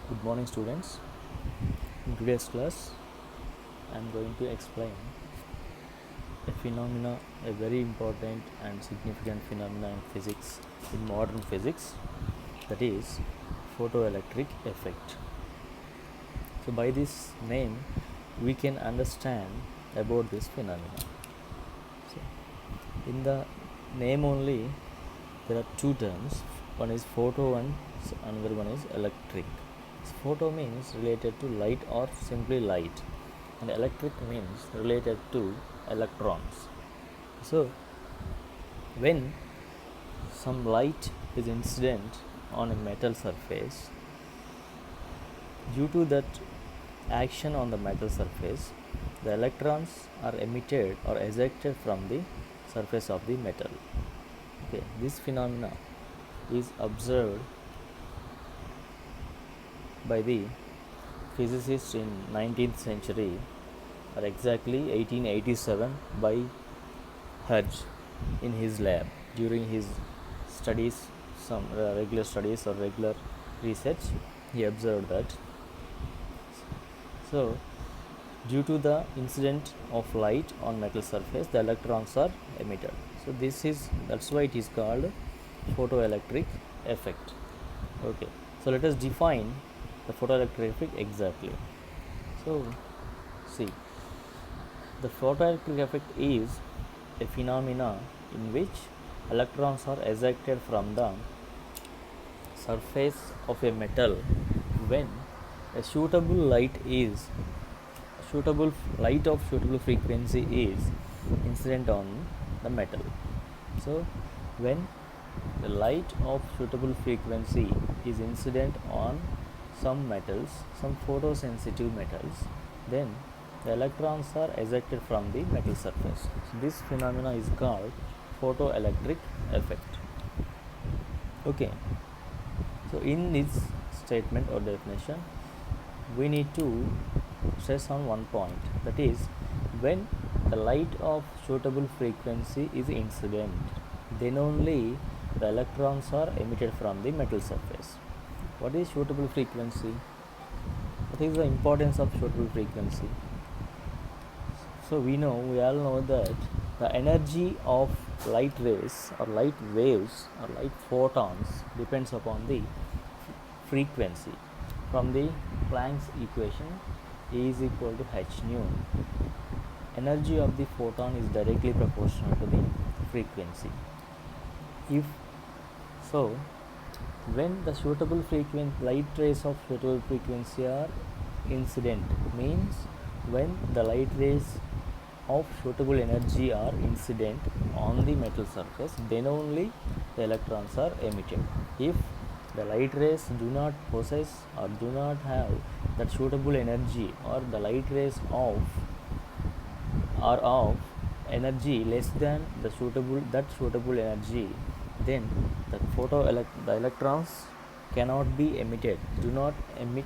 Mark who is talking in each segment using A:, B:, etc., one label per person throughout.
A: Good morning, students. In today's class, I am going to explain a very important and significant phenomena in physics, in modern physics, that is photoelectric effect. So, by this name, we can understand about this phenomena. So, in the name only, there are two terms. One is photo and another one is electric. Photo means related to light or simply light, and electric means related to electrons. So, when some light is incident on a metal surface, due to that action on the metal surface, the electrons are emitted or ejected from the surface of the metal. Okay, this phenomena is observed by the physicists in 19th century, or exactly 1887, by Hertz in his lab during his studies, some regular studies or regular research. He observed that. So, due to the incident of light on metal surface, the electrons are emitted. So, that's why it is called photoelectric effect. Okay, so let us define the photoelectric effect exactly. So, see, the photoelectric effect is a phenomena in which electrons are ejected from the surface of a metal when a suitable light of suitable frequency is incident on the metal. So, when the light of suitable frequency is incident on some metals, some photosensitive metals, then the electrons are ejected from the metal surface. So, this phenomena is called photoelectric effect. Okay, so in this statement or definition, we need to stress on one point, that is, when the light of suitable frequency is incident, then only the electrons are emitted from the metal surface. What is suitable frequency? What is the importance of suitable frequency? So we all know that the energy of light rays or light waves or light photons depends upon the frequency. From the Planck's equation, E is equal to h nu. Energy of the photon is directly proportional to the frequency. If so, when the suitable light rays of suitable frequency are incident, means when the light rays of suitable energy are incident on the metal surface, then only the electrons are emitted. If the light rays do not possess or do not have that suitable energy, or the light rays are of energy less than the suitable energy, then the electrons cannot be emitted, do not emit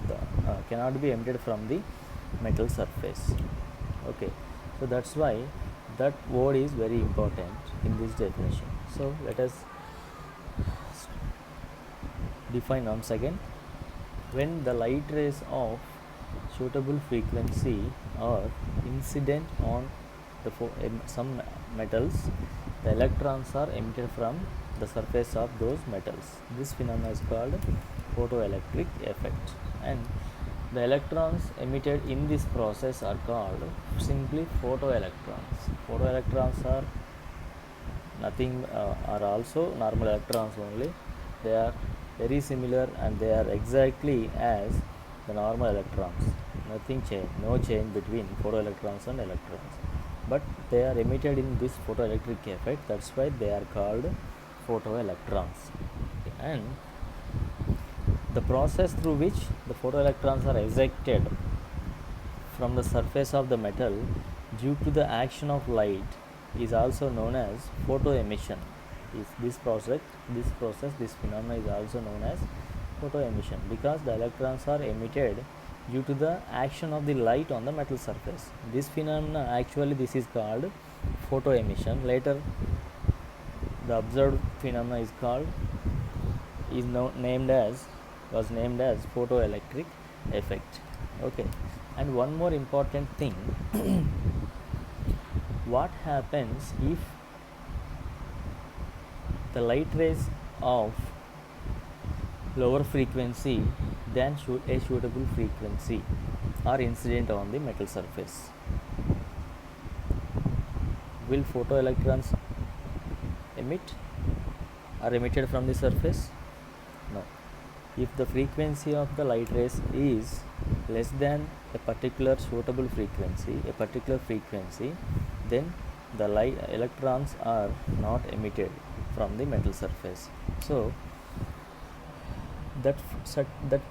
A: the cannot be emitted from the metal surface. Okay, so that's why that word is very important in this definition. So let us define once again. When the light rays of suitable frequency are incident on some metals, the electrons are emitted from the surface of those metals. This phenomenon is called photoelectric effect, and the electrons emitted in this process are called simply photoelectrons. Photoelectrons are nothing, are also normal electrons only. They are very similar and they are exactly as the normal electrons. Nothing change, no change between photoelectrons and electrons, but they are emitted in this photoelectric effect. That's why they are called photoelectrons. And the process through which the photoelectrons are ejected from the surface of the metal due to the action of light is also known as photoemission. This phenomenon is also known as photoemission, because the electrons are emitted due to the action of the light on the metal surface. This phenomena, actually this is called photoemission. Later the observed phenomena is named as was named as photoelectric effect. Okay, and one more important thing, what happens if the light rays of lower frequency than a suitable frequency are incident on the metal surface? Will photoelectrons emit are emitted from the surface? No. If the frequency of the light rays is less than a particular suitable frequency, then the light electrons are not emitted from the metal surface. So that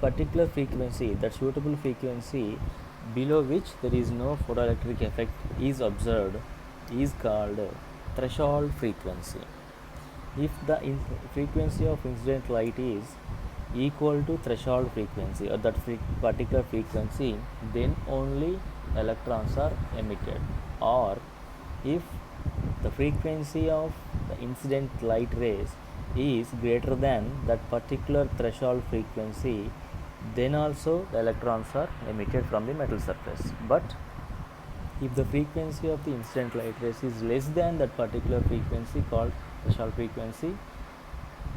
A: particular frequency, that suitable frequency below which there is no photoelectric effect is observed, is called threshold frequency. If the frequency of incident light is equal to threshold frequency or that particular frequency, then only electrons are emitted. Or if the frequency of the incident light rays is greater than that particular threshold frequency, then also the electrons are emitted from the metal surface. But if the frequency of the incident light rays is less than that particular frequency called threshold frequency,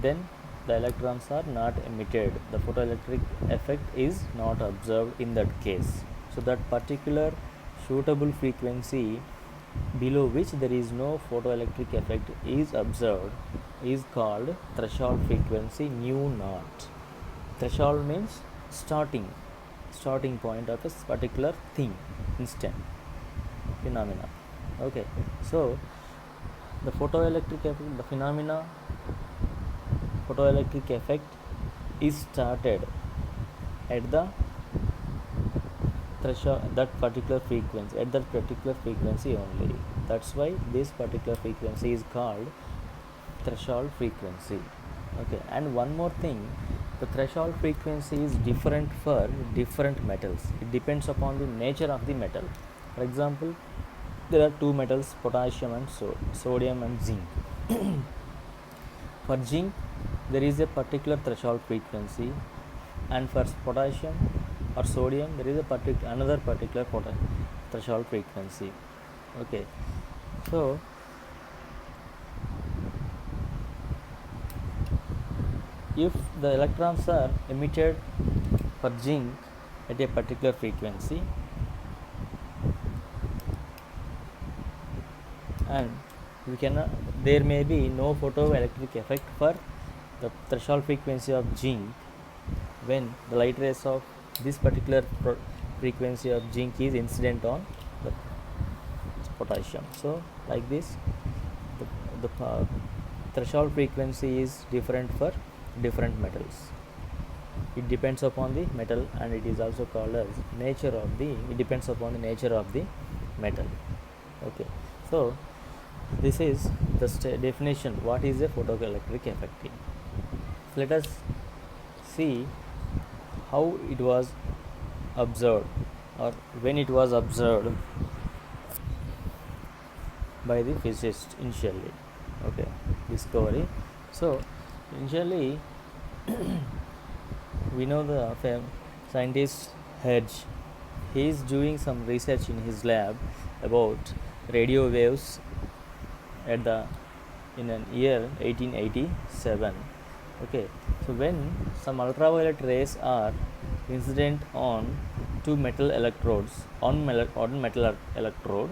A: then the electrons are not emitted. The photoelectric effect is not observed in that case. So that particular suitable frequency below which there is no photoelectric effect is observed is called threshold frequency nu naught. Threshold means starting point of a particular thing, instant, phenomena. Okay, so the photoelectric effect is started at the threshold, that particular frequency only. That's why this particular frequency is called threshold frequency. Okay, and one more thing, the threshold frequency is different for different metals. It depends upon the nature of the metal. For example, there are two metals, potassium and sodium and zinc. For zinc there is a particular threshold frequency, and for potassium or sodium there is a another particular threshold frequency. Okay, so if the electrons are emitted for zinc at a particular frequency, and there may be no photoelectric effect for the threshold frequency of zinc when the light rays of this particular frequency of zinc is incident on the potassium. So like this, the threshold frequency is different for different metals. It depends upon the metal, and it is also called as it depends upon the nature of the metal. Okay, so this is the definition what is a photoelectric effect. Let us see how it was observed, or when it was observed by the physicist initially. Okay, discovery. So initially we know the scientist Hertz. He is doing some research in his lab about radio waves in an year 1887. Okay, so when some ultraviolet rays are incident on two metal electrodes, on metal electrode,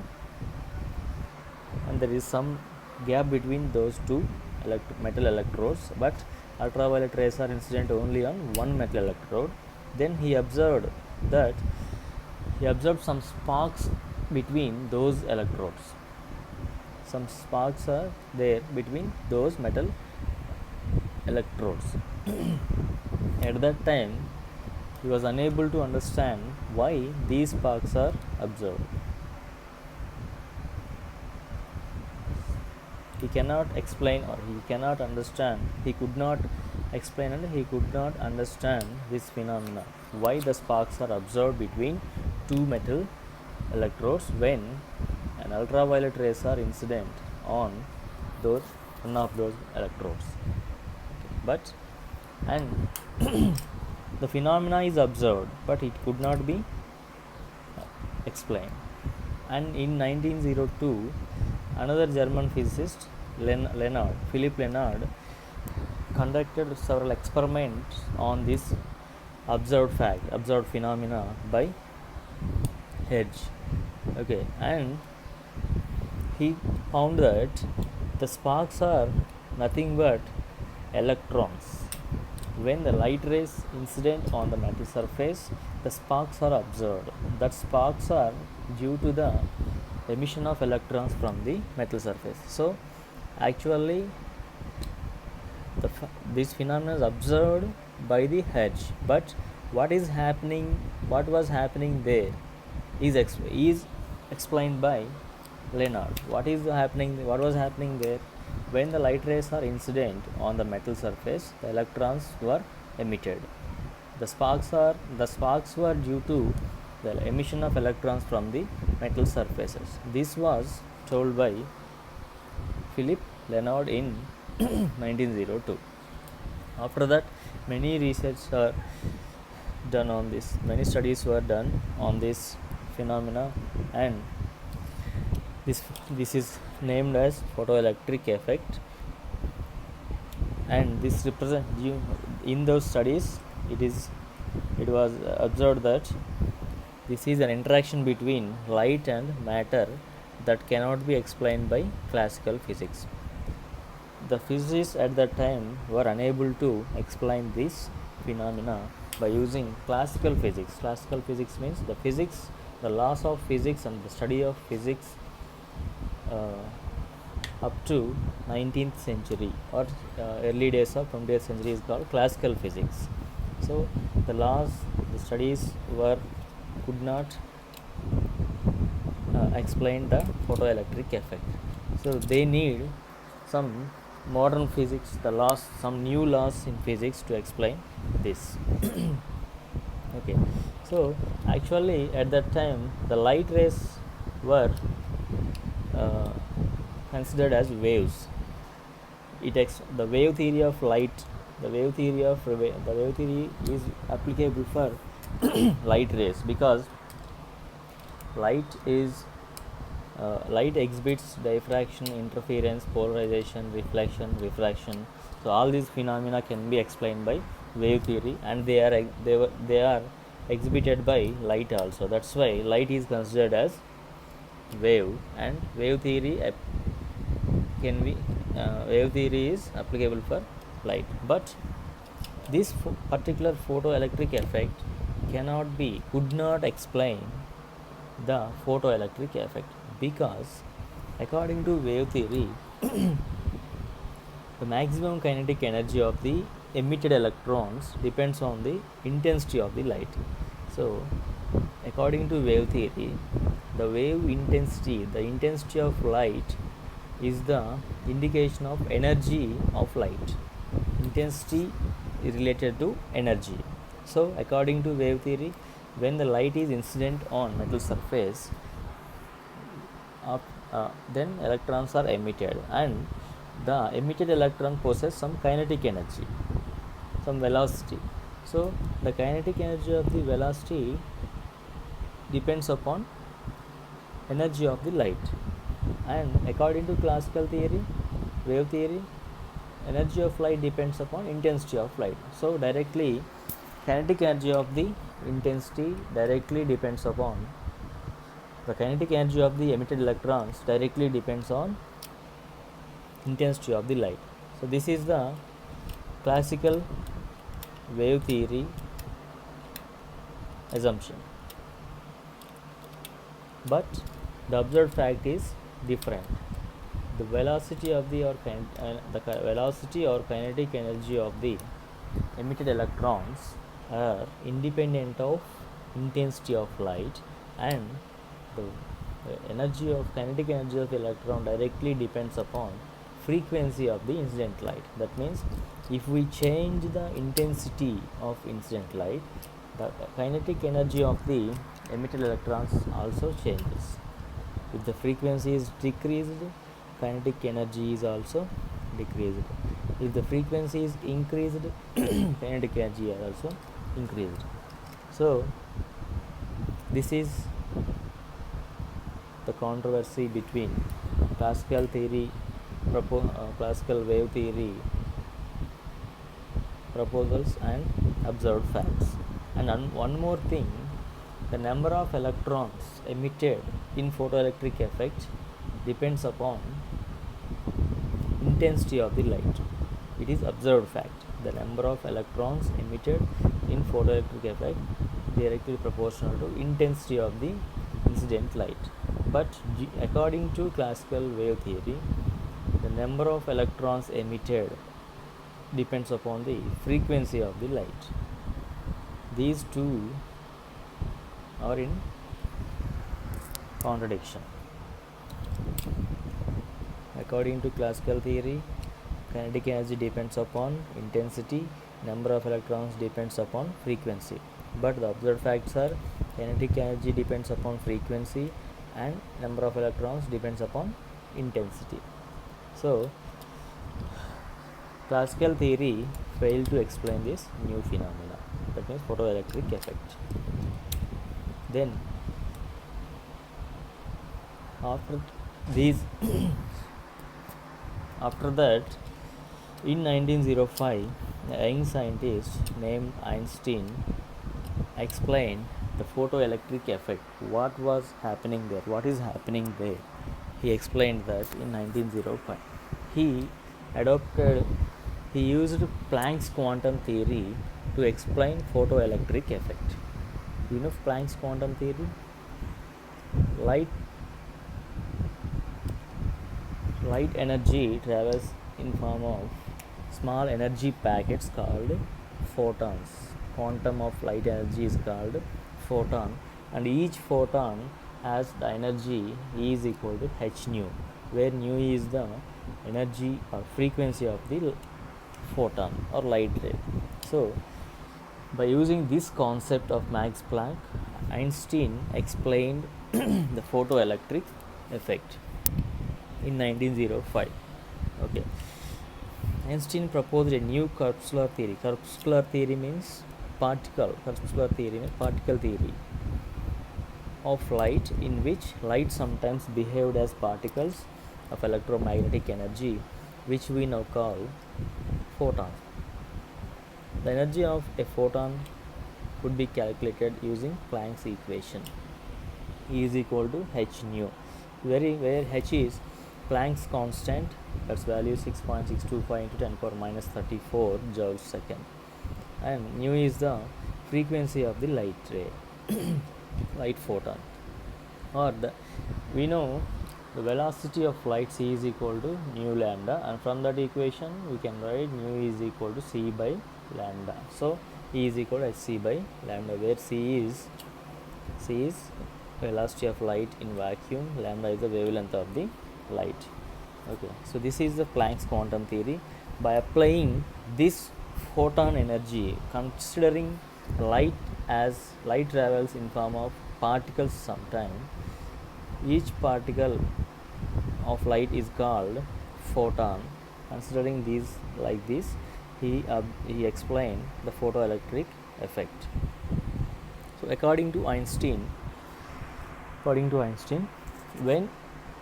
A: and there is some gap between those two metal electrodes, but ultraviolet rays are incident only on one metal electrode. Then he observed some sparks between those electrodes. Some sparks are there between those metal electrodes. At that time, he was unable to understand why these sparks are observed. He cannot explain, or he cannot understand. He could not explain and he could not understand this phenomena, why the sparks are observed between two metal electrodes when an ultraviolet rays are incident on one of those electrodes. But the phenomena is observed, but it could not be explained. And in 1902, another German physicist, Philip Lenard, conducted several experiments on this observed phenomena by Hertz. Okay, and he found that the sparks are nothing but electrons. When the light rays incident on the metal surface, the sparks are observed. That sparks are due to the emission of electrons from the metal surface. So, actually, this phenomenon is observed by the Hertz, but what was happening there is explained by Lenard. What was happening there? When the light rays are incident on the metal surface, the electrons were emitted. The sparks were due to the emission of electrons from the metal surfaces. This was told by Philip Lenard in 1902. After that, many research are done on this. Many studies were done on this phenomena, and this is named as photoelectric effect. And this represent in those studies, it was observed that this is an interaction between light and matter that cannot be explained by classical physics. The physicists at that time were unable to explain this phenomena by using classical physics. Classical physics means the laws of physics and the study of physics up to 19th century or early days of 20th century is called classical physics. So the studies could not explain the photoelectric effect. So they need some modern physics, some new laws in physics to explain this. Okay, so actually at that time the light rays were considered as waves. The wave theory of light, the wave theory is applicable for light rays, because light exhibits diffraction, interference, polarization, reflection, refraction. So all these phenomena can be explained by wave theory, and they are exhibited by light also. That's why light is considered as wave, and wave theory is applicable for light. But this particular photoelectric effect could not explain the photoelectric effect, because according to wave theory, the maximum kinetic energy of the emitted electrons depends on the intensity of the light. So according to wave theory, the intensity of light is the indication of energy of light. Intensity is related to energy. So according to wave theory, when the light is incident on metal surface, then electrons are emitted, and the emitted electron possesses some kinetic energy, some velocity. So the kinetic energy of the velocity depends upon energy of the light, and according to classical theory, wave theory, energy of light depends upon intensity of light. So directly, kinetic energy of the intensity directly depends upon the kinetic energy of the emitted electrons directly depends on intensity of the light. So this is the classical wave theory assumption. But the observed fact is different. The velocity of the velocity or kinetic energy of the emitted electrons are independent of intensity of light, and the kinetic energy of the electron directly depends upon frequency of the incident light. That means if we change the intensity of incident light, the kinetic energy of the emitted electrons also changes. If the frequency is decreased, kinetic energy is also decreased. If the frequency is increased, kinetic energy is also increased. So this is the controversy between classical theory, classical wave theory proposals and observed facts. And one more thing, the number of electrons emitted in photoelectric effect depends upon intensity of the light. It is observed fact. The number of electrons emitted in photoelectric effect directly proportional to intensity of the incident light. But according to classical wave theory, the number of electrons emitted depends upon the frequency of the light. These two are in contradiction. According to classical theory, kinetic energy depends upon intensity, number of electrons depends upon frequency. But the observed facts are kinetic energy depends upon frequency and number of electrons depends upon intensity. So classical theory failed to explain this new phenomena, that means photoelectric effect. Then after these after that, in 1905, a young scientist named Einstein explained the photoelectric effect. What was happening there? What is happening there? He explained that in 1905. He used Planck's quantum theory to explain photoelectric effect. You know Planck's quantum theory? Light energy travels in form of small energy packets called photons. Quantum of light energy is called photon, and each photon has the energy E is equal to h nu, where nu is the energy or frequency of the photon or light ray. So by using this concept of Max Planck, Einstein explained the photoelectric effect in 1905. Okay. Einstein proposed a new corpuscular theory. Corpuscular theory means particle. Corpuscular theory means particle theory of light, in which light sometimes behaved as particles of electromagnetic energy, which we now call photons. The energy of a photon could be calculated using Planck's equation. E is equal to h nu, where h is Planck's constant, that's value 6.625 into 10 power minus 34 joules second, and nu is the frequency of the light ray, light photon. Or we know the velocity of light c is equal to nu lambda, and from that equation we can write nu is equal to c by lambda. So E is equal to hc by lambda, where c is velocity of light in vacuum, lambda is the wavelength of the light. Okay, so this is the Planck's quantum theory. By applying this photon energy, considering light as light travels in form of particles sometime, each particle of light is called photon. Considering these like this, he explained the photoelectric effect. So according to Einstein, when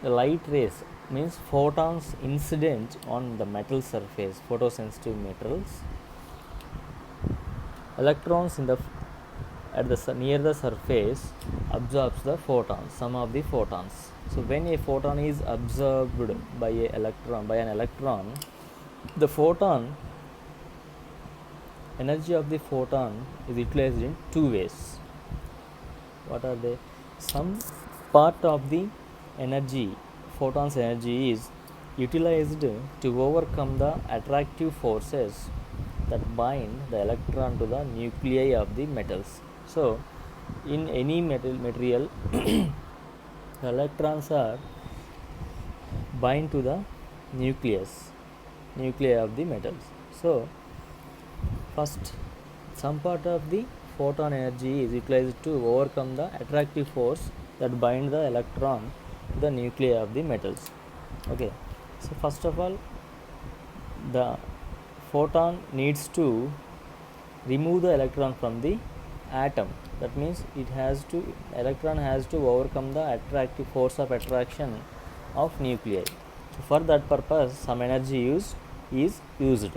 A: the light rays means photons incident on the metal surface, photosensitive metals, electrons near the surface absorbs the photons, some of the photons. So when a photon is absorbed by an electron, the photon energy of the photon is utilized in two ways. What are they? Some part of the energy, photon's energy, is utilized to overcome the attractive forces that bind the electron to the nuclei of the metals. So in any material the electrons are bind to the nuclei of the metals. So first, some part of the photon energy is utilized to overcome the attractive force that bind the electron to the nuclei of the metals. Okay, so first of all, the photon needs to remove the electron from the atom. That means electron has to overcome the attractive force of attraction of nuclei. So for that purpose some energy is used.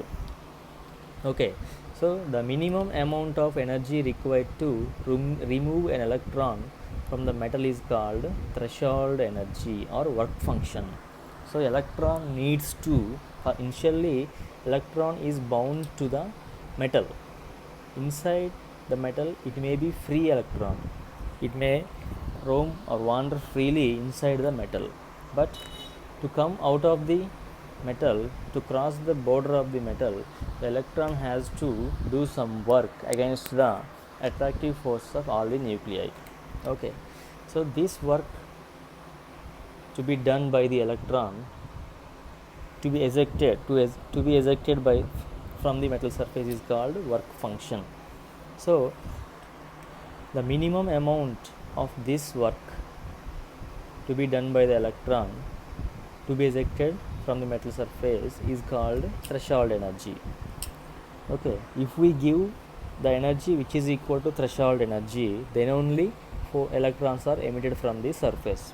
A: Okay, so the minimum amount of energy required to remove an electron from the metal is called threshold energy or work function. So electron needs to initially electron is bound to the metal. Inside the metal it may be free electron, it may roam or wander freely inside the metal, but to come out of the metal, to cross the border of the metal, the electron has to do some work against the attractive force of all the nuclei. Okay, so this work to be done by the electron to be ejected by from the metal surface is called work function. So the minimum amount of this work to be done by the electron to be ejected from the metal surface is called threshold energy. Okay, if we give the energy which is equal to threshold energy, then only 4 electrons are emitted from the surface.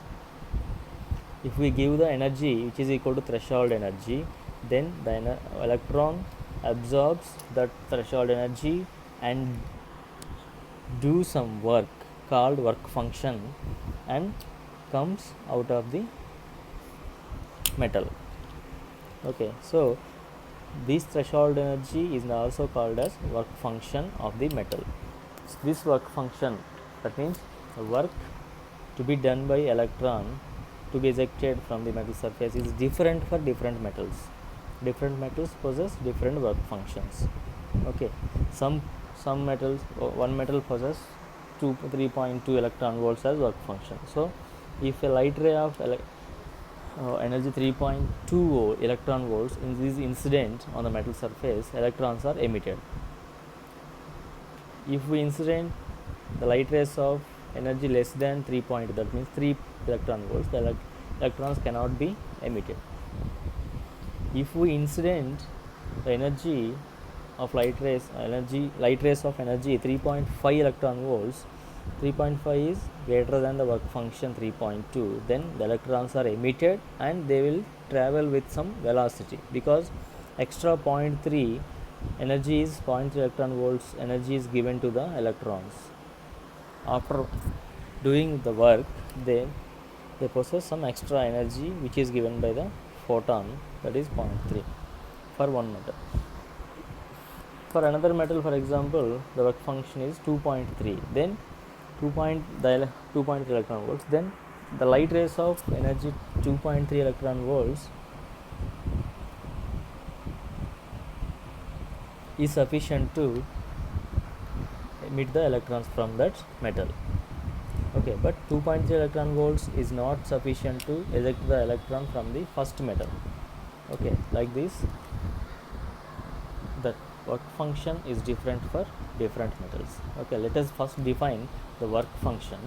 A: If we give the energy which is equal to threshold energy, then the electron absorbs that threshold energy and do some work called work function and comes out of the metal. Okay, so this threshold energy is also called as work function of the metal. So this work function, that means the work to be done by electron to be ejected from the metal surface is different for different metals. Different metals possess different work functions. Okay, some metals, one metal possess 3.2 electron volts as work function. So if a light ray of energy 3.2 electron volts is incident on the metal surface, electrons are emitted. If we incident the light rays of energy less than 3 point, that means 3 electron volts, the electrons cannot be emitted. If we incident the energy of light rays of energy 3.5 electron volts, 3.5 is greater than the work function 3.2, then the electrons are emitted and they will travel with some velocity, because extra 0.3 energy is 0.3 electron volts energy is given to the electrons. After doing the work, they possess some extra energy which is given by the photon, that is 0.3 for one metal. For another metal, for example, the work function is 2.3, then 2.3 electron volts, then the light rays of energy 2.3 electron volts is sufficient to emit the electrons from that metal. Okay, but 2.3 electron volts is not sufficient to eject the electron from the first metal. Okay, like this, the work function is different for different metals. Okay, let us first define the work function.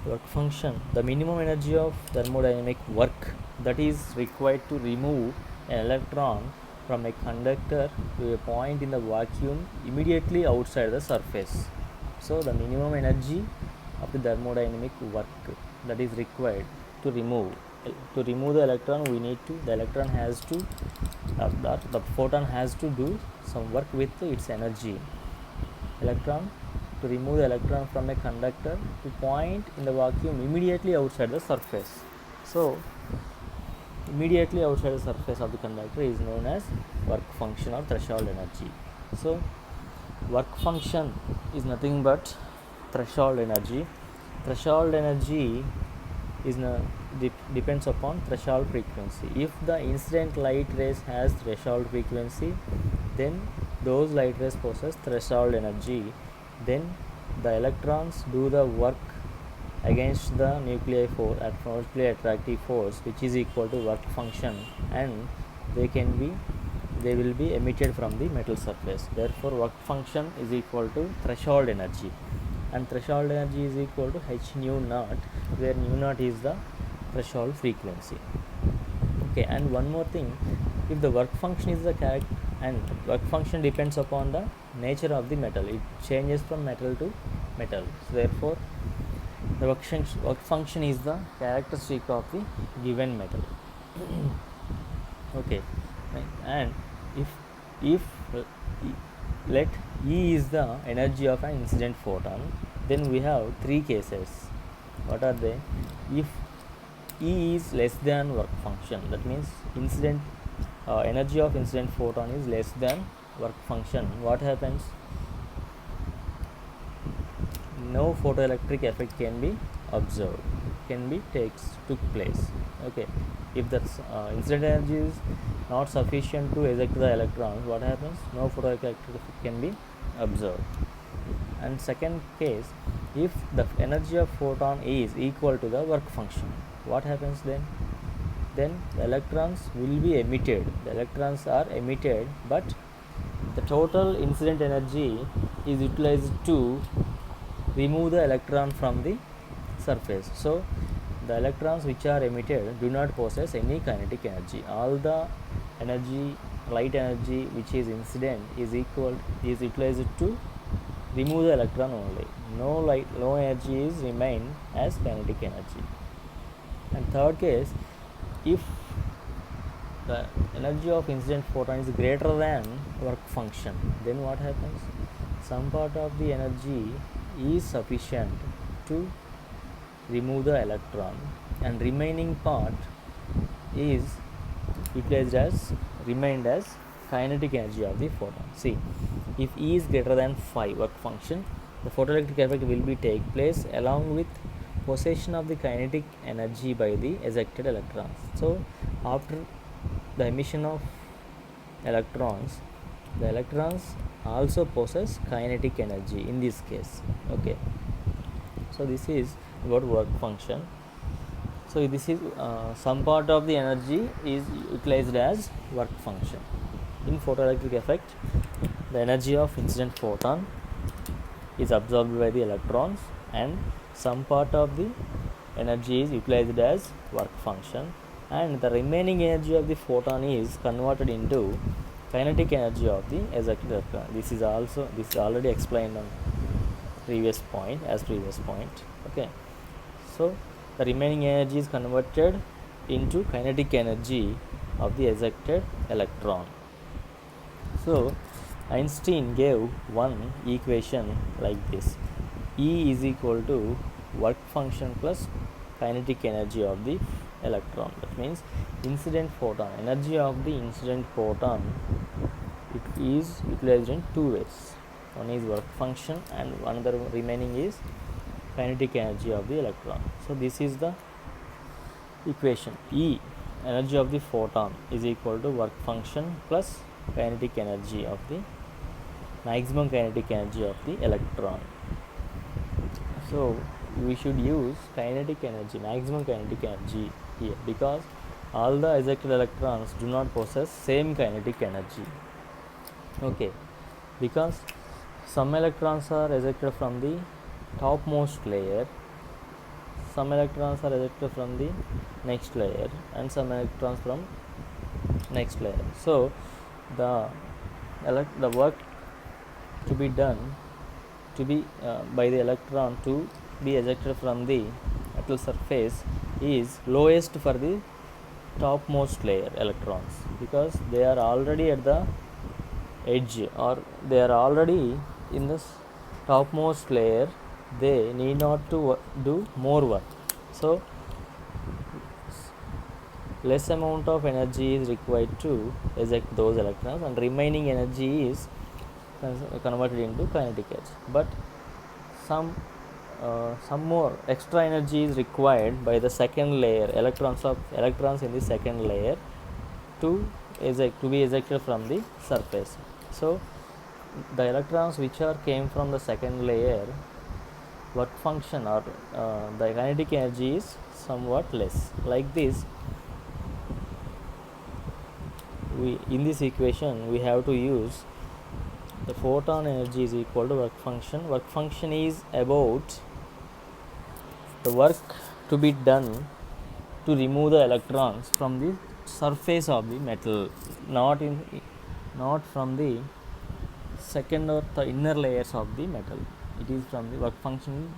A: Work function, the minimum energy of thermodynamic work that is required to remove an electron from a conductor to a point in the vacuum immediately outside the surface. So the minimum energy of the thermodynamic work that is required to remove the electron, the electron has to the photon has to do some work with its energy. Electron to remove the electron from a conductor to point in the vacuum immediately outside the surface. So immediately outside the surface of the conductor is known as work function or threshold energy. So work function is nothing but threshold energy. Threshold energy is depends upon threshold frequency. If the incident light rays has threshold frequency, then those light rays possess threshold energy. Then the electrons do the work against the nuclei attractive force, which is equal to work function, and they will be emitted from the metal surface. Therefore work function is equal to threshold energy, and threshold energy is equal to h nu naught, where nu naught is the threshold frequency. Okay, and one more thing, if the work function is the and work function depends upon the nature of the metal. It changes from metal to metal. So therefore the work function is the characteristic of the given metal. Okay, right. And if let E is the energy of an incident photon, then we have three cases. What are they? If E is less than work function, that means incident energy of incident photon is less than work function. What happens? No photoelectric effect can be observed, took place. Okay, if the incident energy is not sufficient to eject the electrons, what happens? No photoelectric effect can be observed. And second case, if the energy of photon is equal to the work function, what happens then? Then the electrons will be emitted. The electrons are emitted, but the total incident energy is utilized to remove the electron from the surface. So the electrons which are emitted do not possess any kinetic energy. All the energy, light energy which is incident is utilized to remove the electron only. No energy is remain as kinetic energy. And third case, if the energy of incident photon is greater than work function, then what happens? Some part of the energy is sufficient to remove the electron, and remaining part is remained as kinetic energy of the photon. See, if E is greater than phi work function, the photoelectric effect will be take place along with possession of the kinetic energy by the ejected electrons. So after the emission of electrons, the electrons also possess kinetic energy in this case. Okay, so this is about work function. So this is some part of the energy is utilized as work function. In photoelectric effect, the energy of incident photon is absorbed by the electrons, and some part of the energy is utilized as work function, and the remaining energy of the photon is converted into kinetic energy of the ejected electron. This is already explained on previous point. Okay, so the remaining energy is converted into kinetic energy of the ejected electron. So Einstein gave one equation like this: E is equal to work function plus kinetic energy of the electron. That means incident photon, energy of the incident photon, it is utilized in two ways. One is work function, and another remaining is kinetic energy of the electron. So this is the equation: E, energy of the photon, is equal to work function plus kinetic energy of the maximum kinetic energy of the electron. So we should use kinetic energy, maximum kinetic energy here, because all the ejected electrons do not possess same kinetic energy. Okay, because some electrons are ejected from the topmost layer, some electrons are ejected from the next layer, and some electrons from next layer. So the work to be done by the electron to be ejected from the metal surface is lowest for the topmost layer electrons, because they are already at the edge, or they are already in the topmost layer. They need not to do more work. So less amount of energy is required to eject those electrons, and remaining energy is converted into kinetic energy. But some more extra energy is required by the second layer, electrons in the second layer, to be ejected from the surface. So the electrons which came from the second layer, work function or the kinetic energy is somewhat less. Like this, in this equation we have to use the photon energy is equal to work function. Work function is about the work to be done to remove the electrons from the surface of the metal, not not from the second or the inner layers of the metal. It is from the work function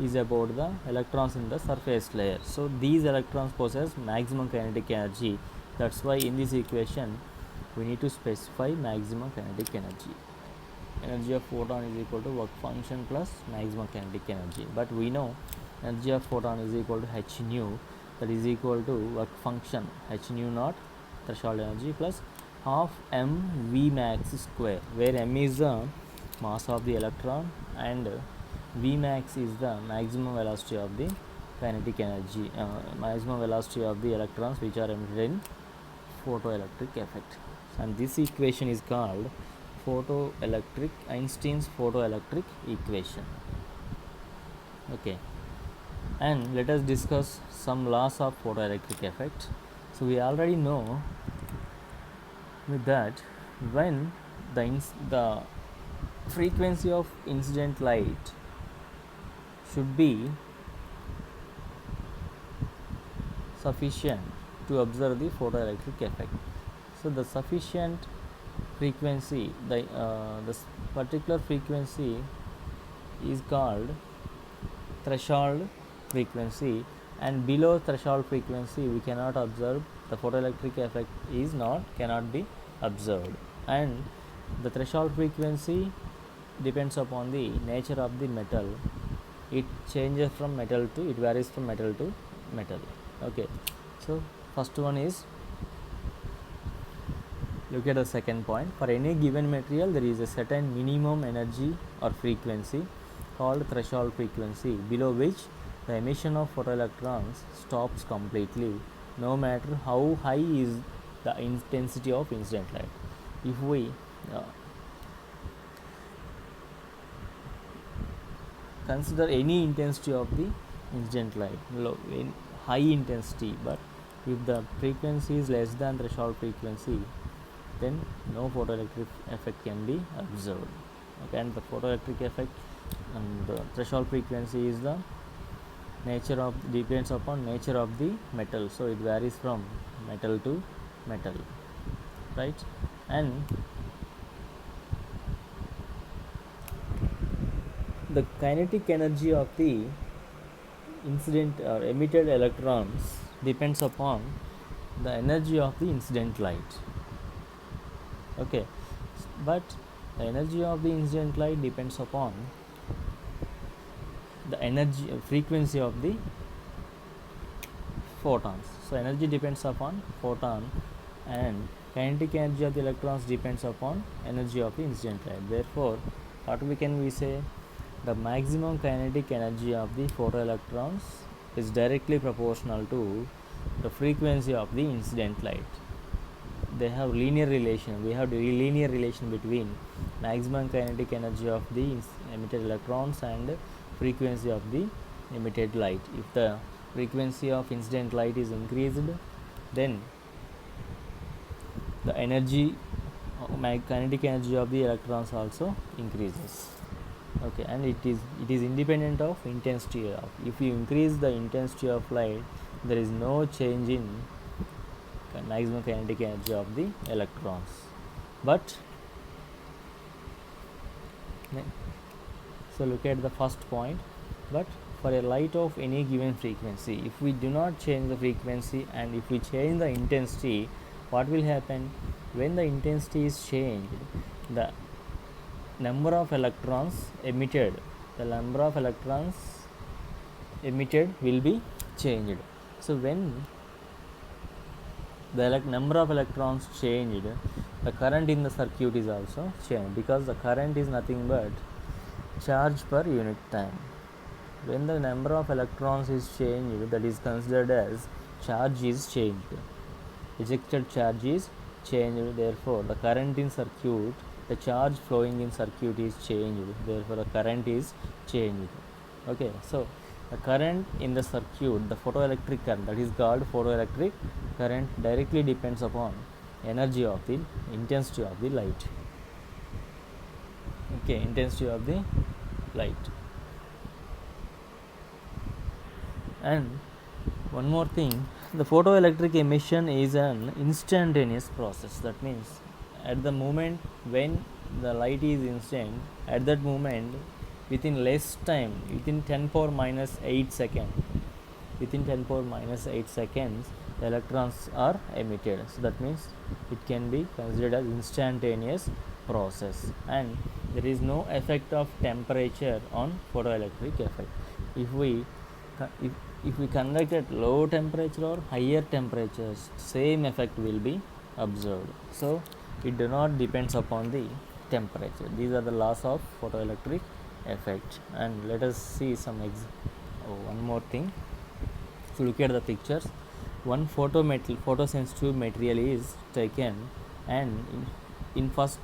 A: is about the electrons in the surface layer. So these electrons possess maximum kinetic energy. That's why in this equation we need to specify maximum kinetic energy. Energy of photon is equal to work function plus maximum kinetic energy. But we know energy of photon is equal to h nu, that is equal to work function h nu naught threshold energy plus half m v max square, where m is the mass of the electron and v max is the maximum velocity of the kinetic energy, maximum velocity of the electrons which are emitted in photoelectric effect. And this equation is called Einstein's photoelectric equation. Okay, and let us discuss some laws of photoelectric effect. So we already know with that when the frequency of incident light should be sufficient to observe the photoelectric effect. So the sufficient frequency, this particular frequency is called threshold frequency, and below threshold frequency we cannot observe the photoelectric effect cannot be observed. And the threshold frequency depends upon the nature of the metal. It varies from metal to metal. Okay, so first one is, look at the second point. For any given material there is a certain minimum energy or frequency called threshold frequency, below which the emission of photoelectrons stops completely, no matter how high is the intensity of incident light. If we consider any intensity of the incident light, in high intensity, but if the frequency is less than threshold frequency, then no photoelectric effect can be observed. Okay, and the photoelectric effect and the threshold frequency is the depends upon nature of the metal, so it varies from metal to metal, right? And the kinetic energy of the incident or emitted electrons depends upon the energy of the incident light. Okay, but the energy of the incident light depends upon the energy frequency of the photons. So energy depends upon photon, and kinetic energy of the electrons depends upon energy of the incident light. Therefore, what can we say? The maximum kinetic energy of the photoelectrons is directly proportional to the frequency of the incident light. They have linear relation. We have the linear relation between maximum kinetic energy of the emitted electrons and frequency of the emitted light. If the frequency of incident light is increased, then the kinetic energy of the electrons also increases. Okay, and it is independent of intensity. If you increase the intensity of light, there is no change in maximum kinetic energy of the electrons. But so look at the first point. But for a light of any given frequency, if we do not change the frequency and if we change the intensity, what will happen? When the intensity is changed, the number of electrons emitted will be changed. So when the number of electrons changed, the current in the circuit is also changed, because the current is nothing but charge per unit time. When the number of electrons is changed, that is considered as charge is changed. Ejected charge is changed, therefore the current in circuit, the charge flowing in circuit is changed, therefore the current is changed. Okay, so the current in the circuit, the photoelectric current, that is called photoelectric current, directly depends upon energy of the intensity of the light. Okay, intensity of the light. And one more thing, the photoelectric emission is an instantaneous process. That means at the moment when the light is incident, at that moment, within less time, within 10 power minus 8 seconds, within 10 power minus 8 seconds, the electrons are emitted. So that means it can be considered as instantaneous process, and there is no effect of temperature on photoelectric effect. If we if, if we conduct at low temperature or higher temperatures, same effect will be observed. So it do not depends upon the temperature. These are the laws of photoelectric effect. And let us see some one more thing. If you look at the pictures, one photosensitive material is taken, and in first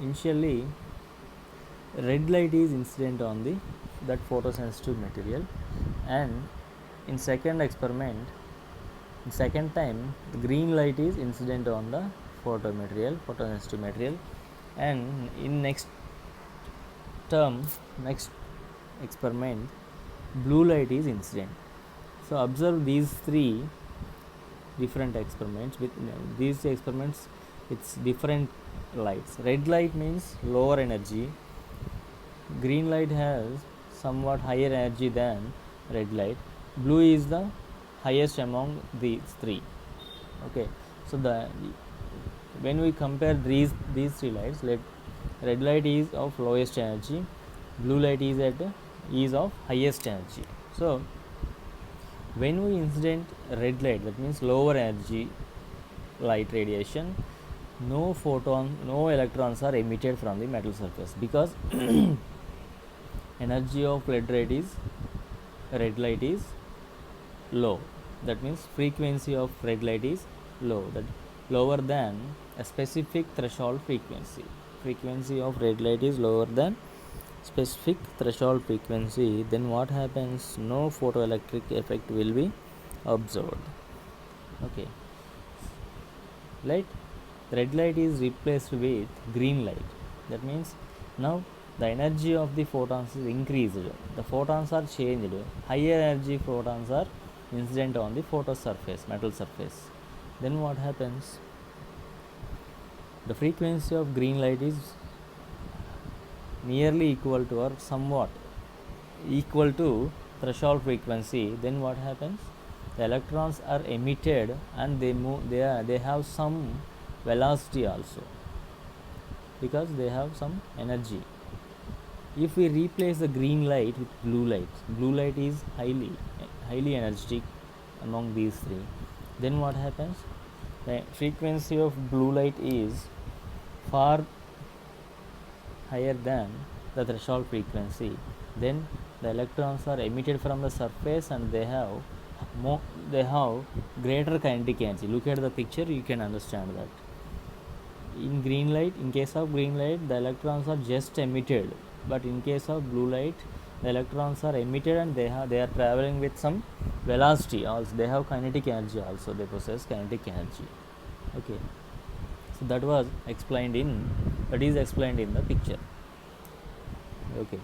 A: initially red light is incident on the that photosensitive material, and in second experiment, in second time, the green light is incident on the photosensitive material, and in next term, next experiment, blue light is incident. So observe these three different experiments. With these experiments, it's different lights. Red light means lower energy, green light has somewhat higher energy than red light, blue is the highest among these three. Okay, so when we compare these three lights, red light is of lowest energy, blue light is of highest energy. So when we incident red light, that means lower energy light radiation, no electrons are emitted from the metal surface, because energy of red light is low. That means frequency of red light is low, that lower than a specific threshold frequency. Frequency of red light is lower than specific threshold frequency. Then what happens? No photoelectric effect will be observed. Okay, red light is replaced with green light. That means now the energy of the photons is increased, the photons are changed, higher energy photons are incident on the metal surface. Then what happens? The frequency of green light is nearly equal to or somewhat equal to threshold frequency. Then what happens? The electrons are emitted, and they have some velocity also, because they have some energy. If we replace the green light with blue light is highly energetic among these three. Then what happens? The frequency of blue light is far higher than the threshold frequency. Then the electrons are emitted from the surface, and they have greater kinetic energy. Look at the picture, you can understand that. In case of green light, the electrons are just emitted, but in case of blue light, the electrons are emitted, and they are traveling with some velocity also. They have kinetic energy also, they possess kinetic energy. Okay, so that is explained in the picture. Okay,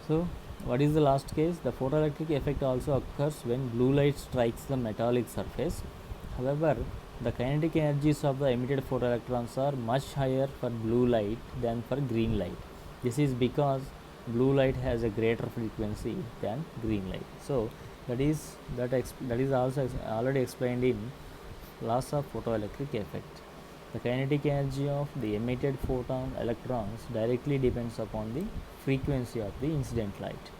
A: so what is the last case? The photoelectric effect also occurs when blue light strikes the metallic surface. However, the kinetic energies of the emitted photoelectrons are much higher for blue light than for green light. This is because blue light has a greater frequency than green light. So that is also already explained in laws of photoelectric effect. The kinetic energy of the emitted photon electrons directly depends upon the frequency of the incident light.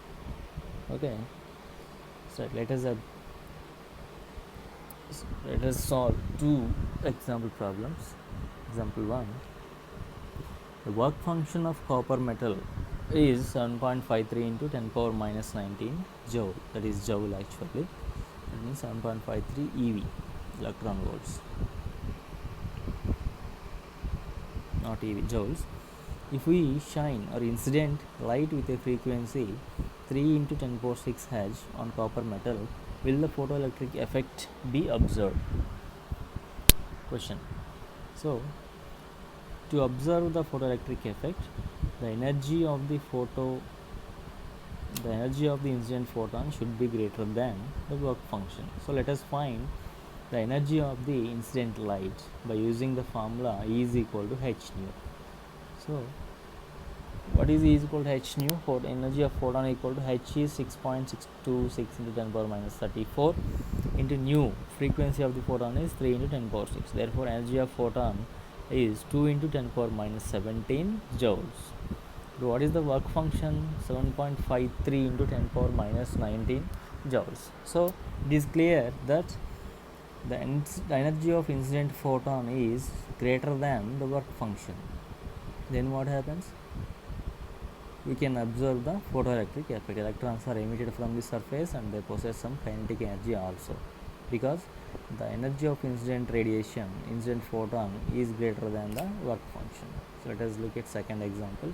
A: Okay, so let us solve two example problems. Example 1. The work function of copper metal is 7.53 into 10 power minus 19 joule. That is joule actually. That means 7.53 EV, electron volts, not EV, joules. If we shine or incident light with a frequency 3 into 10 power 6 Hz on copper metal, will the photoelectric effect be observed? Question. So, to observe the photoelectric effect, the energy of the incident photon should be greater than the work function. So let us find the energy of the incident light by using the formula E is equal to h nu. So what is E is equal to h nu? For energy of photon equal to h is 6.626 into 10 power minus 34 into nu. Frequency of the photon is 3 into 10 power 6. Therefore energy of photon is 2 into 10 power minus 17 joules. So what is the work function? 7.53 into 10 power minus 19 joules. So it is clear that the energy of incident photon is greater than the work function. Then what happens? We can observe the photoelectric effect. Electrons are emitted from the surface and they possess some kinetic energy also, because the energy of incident radiation, incident photon, is greater than the work function. So let us look at second example.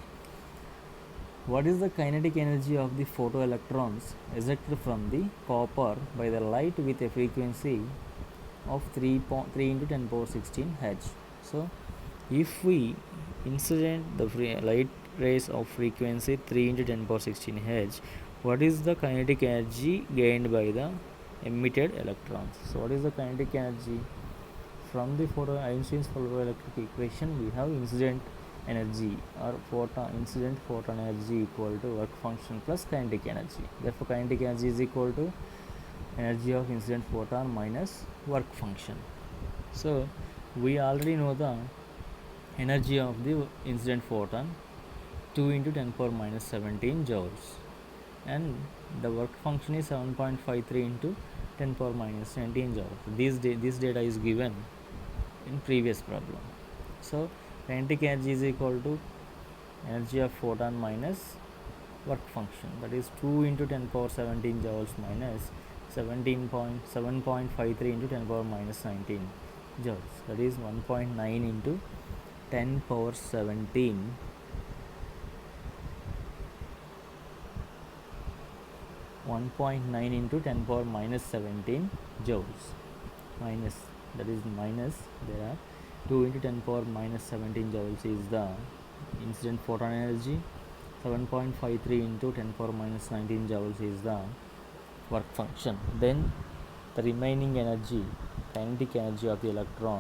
A: What is the kinetic energy of the photoelectrons ejected from the copper by the light with a frequency of 3 into 10 power 16 Hz? So if we incident the light rays of frequency 3 into 10 power 16 Hz, what is the kinetic energy gained by the emitted electrons? So what is the kinetic energy? From the Einstein's photoelectric equation, we have incident energy or incident photon energy equal to work function plus kinetic energy. Therefore kinetic energy is equal to energy of incident photon minus work function. So we already know the energy of the incident photon, 2 into 10 power minus 17 joules, and the work function is 7.53 into 10 power minus 19 joules. This data is given in previous problem. So kinetic energy is equal to energy of photon minus work function, that is 2 into 10 power 17 joules minus 7.53 into 10 power minus 19 joules, that is 1.9 into 10 power 17 1.9 into 10 power minus 17 joules, minus, that is minus, there are 2 into 10 power minus 17 joules is the incident photon energy, 7.53 into 10 power minus 19 joules is the work function. Then the remaining energy, kinetic energy of the electron,